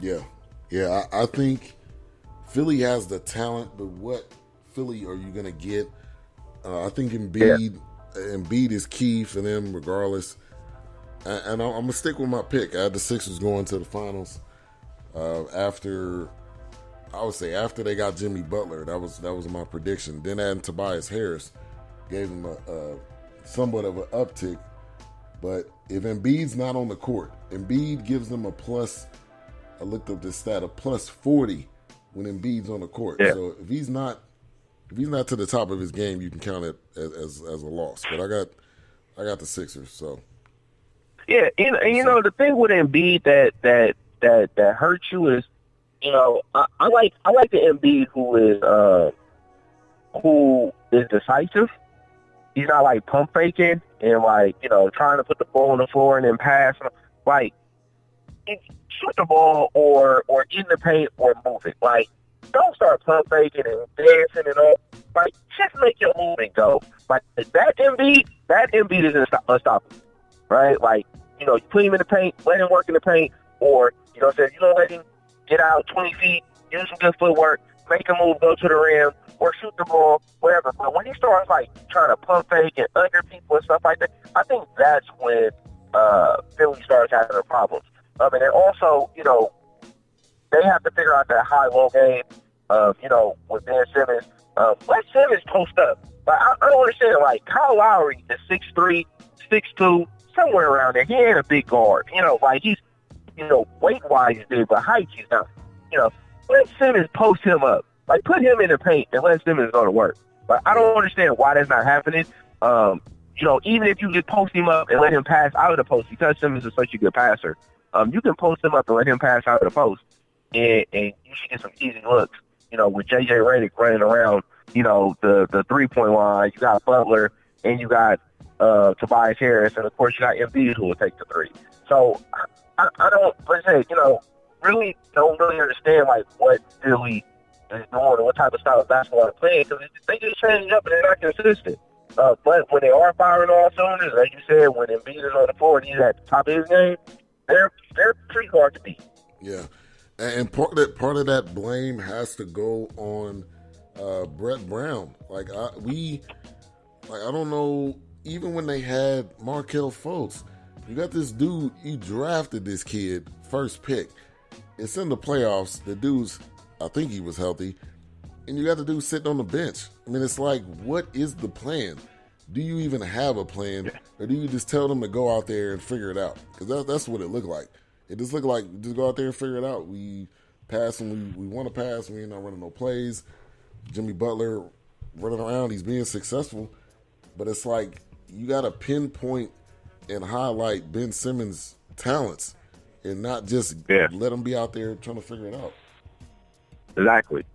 Yeah. I think Philly has the talent, but what Philly are you gonna get? I think Yeah, Embiid is key for them, regardless. And I'm gonna stick with my pick. I had the Sixers going to the finals after. I would say after they got Jimmy Butler, that was my prediction. Then adding Tobias Harris gave them a somewhat of an uptick. But if Embiid's not on the court, Embiid gives them a plus. I looked up this stat, a plus 40 when Embiid's on the court. yeah, So if he's not to the top of his game, you can count it as a loss. But I got the Sixers. So yeah. And we'll see. the thing with Embiid that hurts you is, I like the Embiid who is decisive. He's not like pump faking and like trying to put the ball on the floor and then pass. Like, shoot the ball or in the paint or move it. Like, don't start pump faking and dancing and all. Like, just make your move and go. Like, that Embiid is unstoppable, right? Like, you put him in the paint, let him work in the paint, or if you don't let him get out 20 feet, use some good footwork, make a move, go to the rim, or shoot the ball, whatever. But when he starts like trying to pump fake and under people and stuff like that, I think that's when Philly starts having problems. And then also, they have to figure out that high-low game of, with Ben Simmons. Let Simmons post up. Like, I don't understand. Like, Kyle Lowry is 6'3", 6'2", somewhere around there. He ain't a big guard. Like he's, weight-wise he's big, but height he's not. Let Simmons post him up. Like, put him in the paint and let Simmons go to work. But I don't understand why that's not happening. Even if you just post him up and let him pass out of the post, because Simmons is such a good passer, you can post him up and let him pass out of the post, and you should get some easy looks. With J.J. Redick running around, the three-point line, you got Butler, and you got Tobias Harris, and of course you got Embiid who will take the three. So I don't, let's say, really don't really understand like what Philly is doing and what type of style of basketball they're playing, because they just change up and they're not consistent. But when they are firing all cylinders, like you said, when Embiid is on the floor and he's at the top of his game, they're pretty hard to beat. Yeah, and part of that blame has to go on Brett Brown. I don't know. Even when they had Markelle Fultz, you got this dude. You drafted this kid first pick. It's in the playoffs. The dude's, I think he was healthy, and you got the dude sitting on the bench. I mean, it's like, what is the plan? Do you even have a plan, or do you just tell them to go out there and figure it out? Because that's what it looked like. It just looked like, just go out there and figure it out. We pass when we want to pass. We ain't not running no plays. Jimmy Butler running around. He's being successful. But it's like, you got to pinpoint and highlight Ben Simmons' talents and not just let him be out there trying to figure it out. Exactly.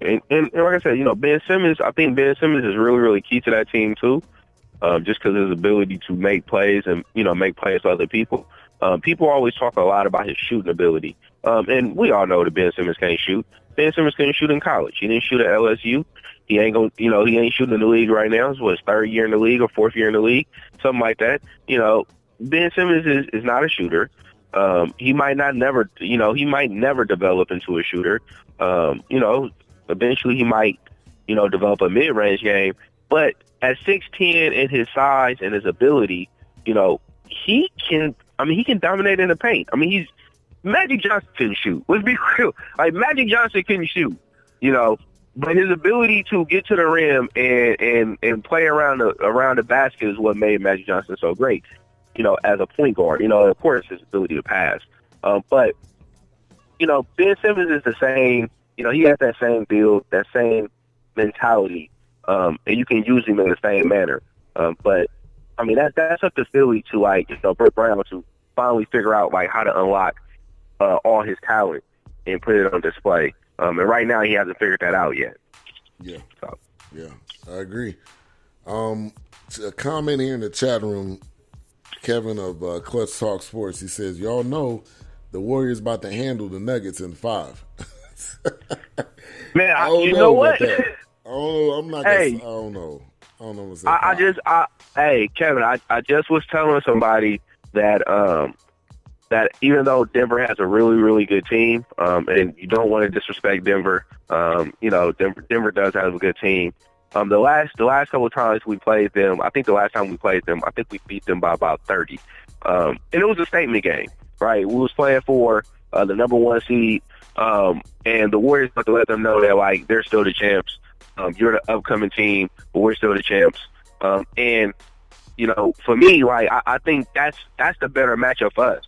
And like I said, Ben Simmons, I think Ben Simmons is really, really key to that team too, just because of his ability to make plays and, make plays for other people. People always talk a lot about his shooting ability. And we all know that Ben Simmons can't shoot. Ben Simmons couldn't shoot in college. He didn't shoot at LSU. He ain't going, he ain't shooting in the league right now. It's his third year in the league or fourth year in the league, something like that. Ben Simmons is not a shooter. He might never develop into a shooter. Eventually he might, develop a mid-range game. But at 6'10" and his size and his ability, he can dominate in the paint. I mean, Magic Johnson couldn't shoot. Let's be real. Like, Magic Johnson couldn't shoot, but his ability to get to the rim and play around the basket is what made Magic Johnson so great, as a point guard. Of course, his ability to pass. But Ben Simmons is the same. He has that same build, that same mentality, and you can use him in the same manner. But I mean, that's up to Philly to Brett Brown to finally figure out how to unlock all his talent and put it on display. And right now he hasn't figured that out yet. Yeah, yeah, I agree. A comment here in the chat room, Kevin of Clutch Talk Sports. He says, "Y'all know the Warriors about to handle the Nuggets in 5." Man, you know what? I'm not. Hey, I don't know. I don't know what's that. Hey, Kevin, I just was telling somebody that that even though Denver has a really, really good team, and you don't want to disrespect Denver, Denver does have a good team. The last couple of times we played them, I think the last time we played them, I think we beat them by about 30. And it was a statement game, right? We was playing for the number 1 seed, and the Warriors have to let them know that, like, they're still the champs. You're the upcoming team, but we're still the champs. And, for me, like, I think that's the better matchup for us.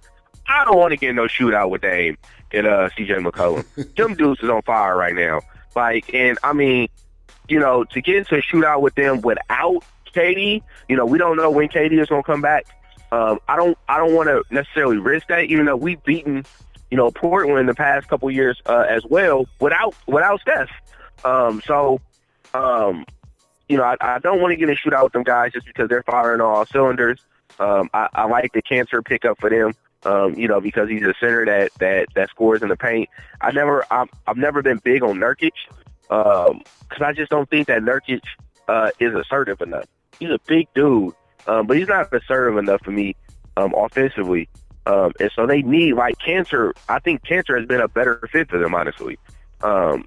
I don't want to get in no shootout with Dame and CJ McCollum. Them dudes is on fire right now. Like, and I mean, to get into a shootout with them without KD, we don't know when KD is going to come back. I don't want to necessarily risk that, even though we've beaten, Portland the past couple years as well without Steph. I don't want to get in a shootout with them guys just because they're firing on all cylinders. I like the Cancer pickup for them. Because he's a center that scores in the paint. I've never been big on Nurkic because I just don't think that Nurkic is assertive enough. He's a big dude, but he's not assertive enough for me offensively. And so they need, like, Cancer. I think Cancer has been a better fit for them, honestly. I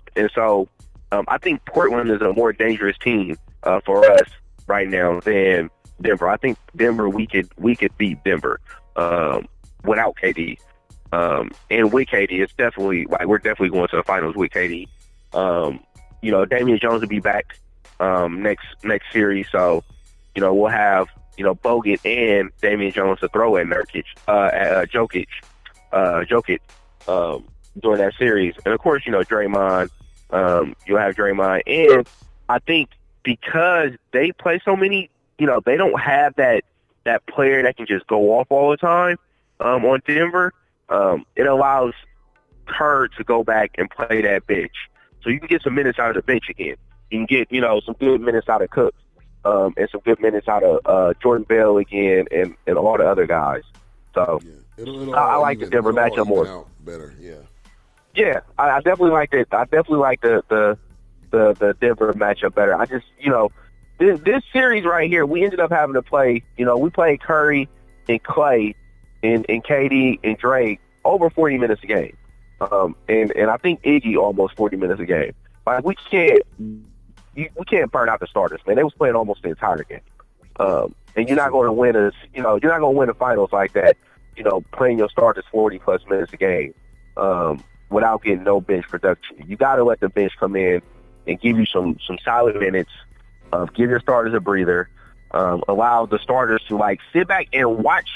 think Portland is a more dangerous team for us right now than Denver. I think Denver, we could beat Denver. Without KD, and with KD, it's definitely, like, we're definitely going to the finals with KD. Damian Jones will be back next series, so we'll have Bogut and Damian Jones to throw at Nurkic, Jokic during that series, and of course Draymond. You'll have Draymond, and I think because they play so many, they don't have that player that can just go off all the time. On Denver, it allows her to go back and play that bench. So you can get some minutes out of the bench again. You can get, some good minutes out of Cook, and some good minutes out of Jordan Bell again, and all the other guys. So I like the Denver matchup more. Better, yeah. Yeah, I definitely like it. I definitely like the Denver matchup better. I just, this series right here, we ended up having to play. We played Curry and Clay. And KD and Drake over 40 minutes a game, and I think Iggy almost 40 minutes a game. Like, we can't burn out the starters, man. They was playing almost the entire game, and you're not going to win you're not going to win the finals like that. Playing your starters 40 plus minutes a game without getting no bench production. You got to let the bench come in and give you some solid minutes. Give your starters a breather. Allow the starters to, like, sit back and watch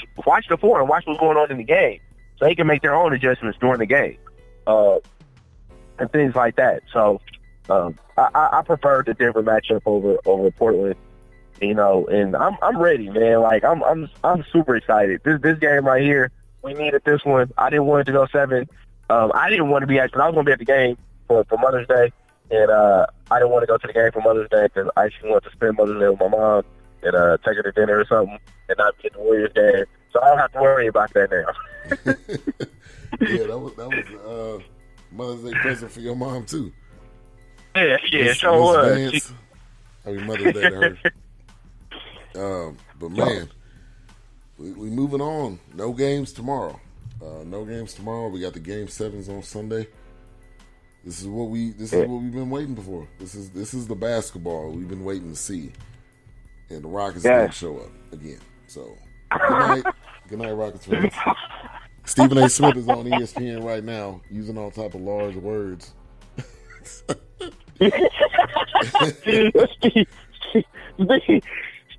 the floor and watch what's going on in the game, so they can make their own adjustments during the game, and things like that. So I prefer the Denver matchup over Portland, and I'm ready, man. Like, I'm super excited. This game right here, we needed this one. I didn't want it to go 7. I didn't want to be because I was going to be at the game for Mother's Day, and I didn't want to go to the game for Mother's Day because I actually wanted to spend Mother's Day with my mom and take her to dinner or something, and not be at the Warriors game. So I don't have to worry about that now. Yeah, that was Mother's Day present for your mom too. Yeah, sure was. Happy Mother's Day to her. But man, we moving on. No games tomorrow. We got the game 7s on Sunday. This is what we've been waiting for. This is the basketball we've been waiting to see. And the Rockets didn't show up again. So, good night, Rockets fans. Stephen A. Smith is on ESPN right now using all type of large words. Stephen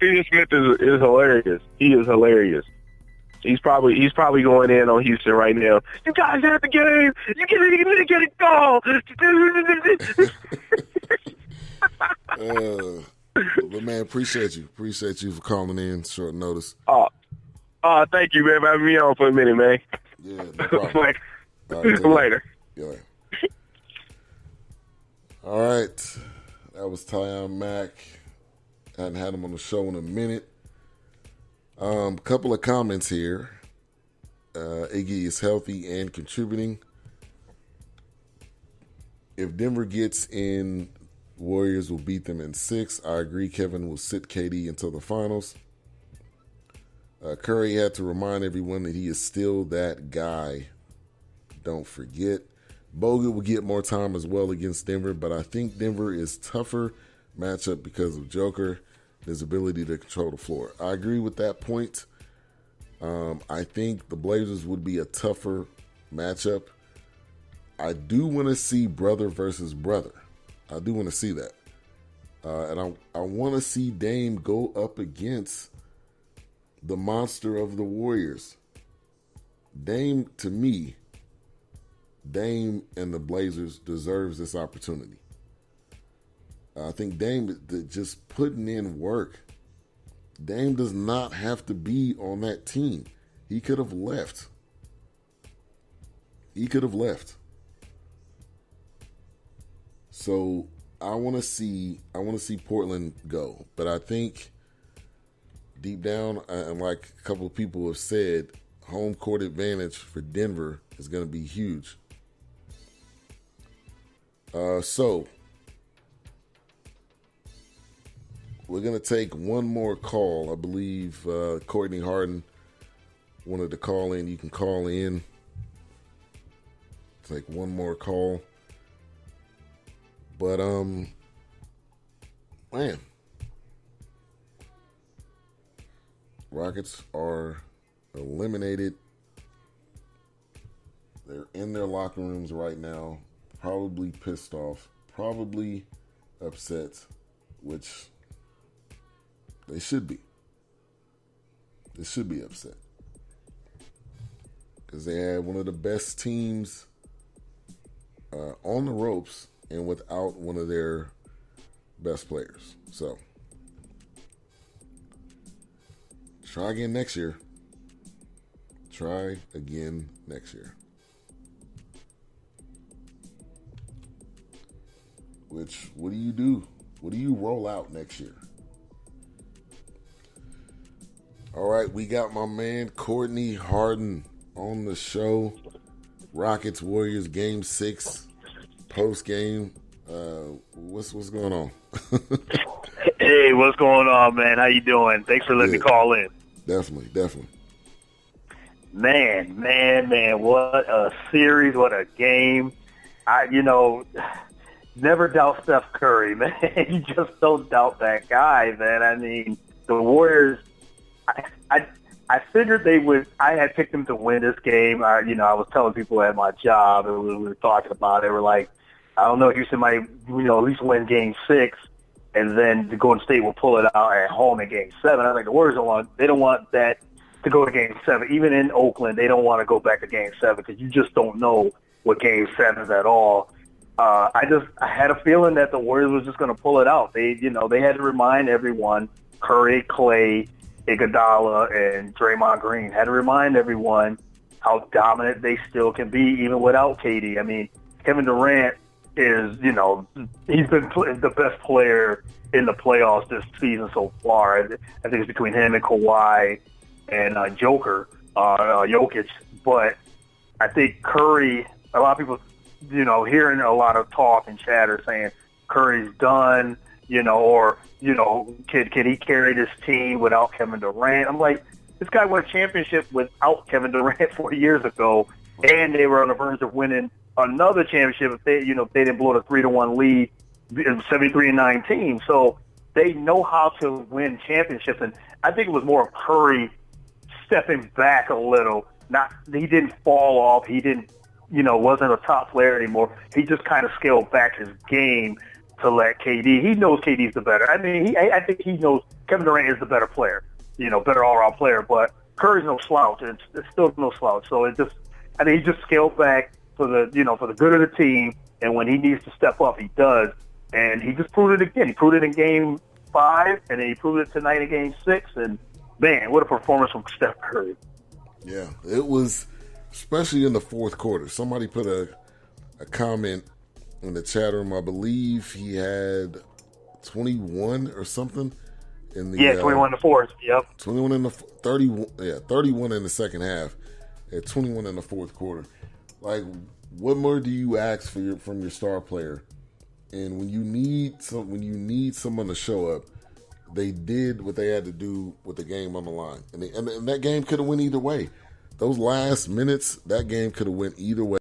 Smith is hilarious. He is hilarious. He's probably going in on Houston right now. You guys have the game. You can get it goal. But man, appreciate you for calling in short notice. Thank you, man, for having me on for a minute, man. Yeah, no problem. Later. Yeah. All right, that was Tyon Mack. Hadn't had him on the show in a minute. Couple of comments here. Iggy is healthy and contributing. If Denver gets in, Warriors will beat them in 6. I agree. Kevin will sit KD until the finals. Curry had to remind everyone that he is still that guy. Don't forget. Bogut will get more time as well against Denver, but I think Denver is tougher matchup because of Joker, his ability to control the floor. I agree with that point. I think the Blazers would be a tougher matchup. I do want to see brother versus brother. I do want to see that. And I want to see Dame go up against the monster of the Warriors. Dame, to me, Dame and the Blazers deserves this opportunity. I think Dame just putting in work. Dame does not have to be on that team. He could have left. So I want to see Portland go, but I think deep down, and like a couple of people have said, home court advantage for Denver is going to be huge. So we're going to take one more call. I believe Courtney Harden wanted to call in. You can call in. Take one more call. But, man, Rockets are eliminated. They're in their locker rooms right now, probably pissed off, probably upset, which they should be. They should be upset because they had one of the best teams on the ropes and without one of their best players. So, try again next year. Try again next year. Which, what do you do? What do you roll out next year? All right, we got my man Courtney Harden on the show. Rockets Warriors Game 6 post game. What's going on? Hey, what's going on, man? How you doing? Thanks for letting me call in. Definitely. Man, what a series, what a game. Never doubt Steph Curry, man. You just don't doubt that guy, man. I mean, the Warriors, I figured they would. I had picked them to win this game. I was telling people at my job, and we were talking about it. We're like, I don't know, Houston might, at least win Game 6, and then the Golden State will pull it out at home in Game 7. I was like, the Warriors don't want that to go to Game 7. Even in Oakland, they don't want to go back to Game 7 because you just don't know what Game 7 is at all. I had a feeling that the Warriors was just going to pull it out. They had to remind everyone, Curry, Clay, Iguodala, and Draymond Green had to remind everyone how dominant they still can be even without KD. I mean, Kevin Durant is, he's been the best player in the playoffs this season so far. I think it's between him and Kawhi and Jokic. But I think Curry, a lot of people, hearing a lot of talk and chatter saying Curry's done, can he carry this team without Kevin Durant? I'm like, this guy won a championship without Kevin Durant 4 years ago, and they were on the verge of winning another championship if they didn't blow the 3-1 lead in 73-19. So they know how to win championships, and I think it was more of Curry stepping back a little. He didn't fall off. He didn't, wasn't a top player anymore. He just kind of scaled back his game to let KD. He knows KD's the better. I mean, I think he knows Kevin Durant is the better player, better all-around player. But Curry's no slouch. It's still no slouch. So he just scaled back for the good of the team. And when he needs to step up, he does. And he just proved it again. He proved it in Game 5, and then he proved it tonight in Game 6. And man, what a performance from Steph Curry! Yeah, it was, especially in the fourth quarter. Somebody put a comment in the chat room. I believe he had 21 or something in the 21 in the fourth. Yep, 21 in the 31 in the second half, at 21 in the fourth quarter. Like, what more do you ask from your star player? And when you need someone to show up, they did what they had to do with the game on the line, and that game could have went either way. Those last minutes, that game could have went either way.